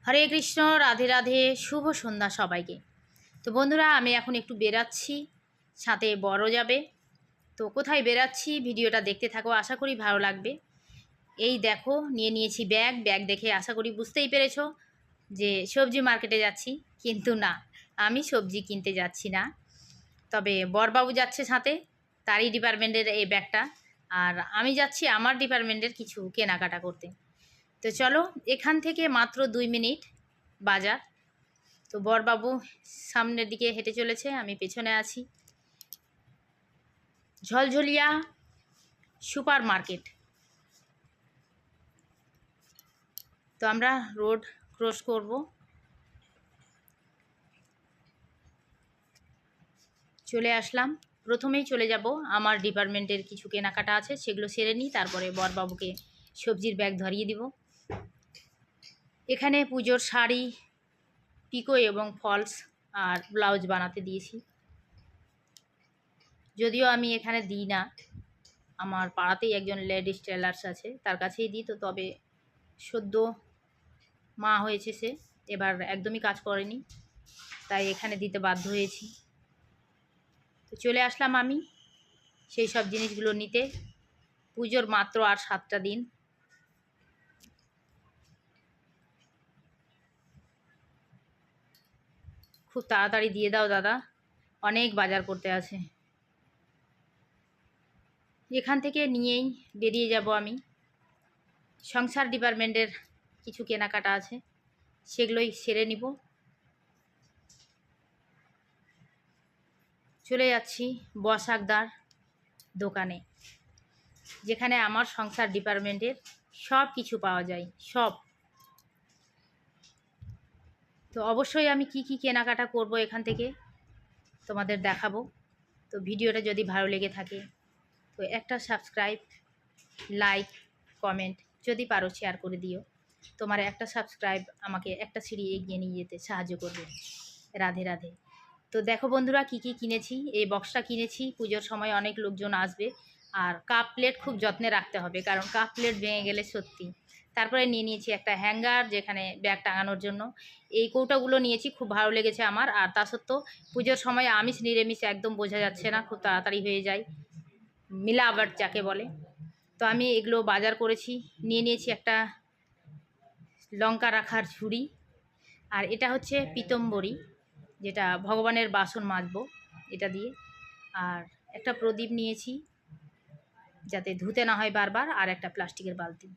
হরে কৃষ্ণ, রাধে রাধে, শুভ সন্ধ্যা সবাইকে। তো বন্ধুরা, আমি এখন একটু বেরাচ্ছি, সাথে বড় যাবে। তো কোথায় বেরাচ্ছি ভিডিওটা দেখতে থাকো, আশা করি ভালো লাগবে। এই দেখো, নিয়ে নিয়েছি ব্যাগ। ব্যাগ দেখে আশা করি বুঝতেই পেরেছো যে সবজি মার্কেটে যাচ্ছি, কিন্তু না, আমি সবজি কিনতে যাচ্ছি না। তবে বরবাবু যাচ্ছে সাথে, তারই ডিপার্টমেন্টের এই ব্যাগটা। আর আমি যাচ্ছি আমার ডিপার্টমেন্টের কিছু কেনাকাটা করতে। তো চলো, এখান থেকে মাত্র 2 মিনিট বাজার। তো বরবাবু সামনের দিকে হেঁটে চলেছে, আমি পেছনে আছি। Jhaljhalia super market. তো আমরা রোড ক্রস করব। চলে আসলাম। প্রথমেই চলে যাব, আমার ডিপার্টমেন্টের কিছু কেনাকাটা আছে, সেগুলো সেরে নিই, তারপরে বরবাবুকে সবজির ব্যাগ ধরিয়ে দিব। এখানে পুজোর শাড়ি, পিকো এবং ফলস আর ব্লাউজ বানাতে দিয়েছি। যদিও আমি এখানে দিই না, আমার পাড়াতেই একজন লেডিস টেলার্স আছে, তার কাছেই দিই। তো তবে সদ্য মা হয়েছে, সে এবার একদমই কাজ করেনি, তাই এখানে দিতে বাধ্য হয়েছি। তো চলে আসলাম আমি সেই সব জিনিসগুলো নিতে। পুজোর মাত্র আর 7টা দিন। খুব তাড়াতাড়ি দিয়ে দাও দাদা, অনেক বাজার করতে আছে। এখান থেকে নিয়েই বেরিয়ে যাব আমি। সংসার ডিপার্টমেন্টের কিছু কেনাকাটা আছে, সেগুলোই সেরে নিব। চলে যাচ্ছি বসাকদার দোকানে, যেখানে আমার সংসার ডিপার্টমেন্টের সব কিছু পাওয়া যায়, সব। তো অবশ্যই আমি কি কি কেনাকাটা করব এখান থেকে তোমাদের দেখাবো। তো ভিডিওটা যদি ভালো লেগে থাকে তো একটা সাবস্ক্রাইব, লাইক, কমেন্ট, যদি পারো শেয়ার করে দিও। তোমার একটা সাবস্ক্রাইব আমাকে একটা সিঁড়ি এগিয়ে নিয়ে যেতে সাহায্য করবে। রাধে রাধে। তো দেখো বন্ধুরা, কি কি কিনেছি। এই বক্সটা কিনেছি, পুজোর সময় অনেক লোকজন আসবে। আর কাপ প্লেট খুব যত্নে রাখতে হবে, কারণ কাপ প্লেট ভেঙে গেলে সত্যি। তারপরে নিয়ে নিয়েছি একটা হ্যাঙ্গার, যেখানে ব্যাগ টাঙানোর জন্য। এই কৌটাগুলো নিয়েছি, খুব ভালো লেগেছে আমার। আর তা সত্ত্বেও পুজোর সময় আমিষ নিরামিষ একদম বোঝা যাচ্ছে না, খুব তাড়াতাড়ি হয়ে যায়, মিলাবাট যাকে বলে। তো আমি এগুলো বাজার করেছি। নিয়ে নিয়েছি একটা লঙ্কা রাখার ঝুড়ি, আর এটা হচ্ছে পিতম্বরী, যেটা ভগবানের বাসন মাজবো এটা দিয়ে। আর একটা প্রদীপ নিয়েছি, যাতে ধুতে না হয় বারবার, আর একটা প্লাস্টিকের বালতি।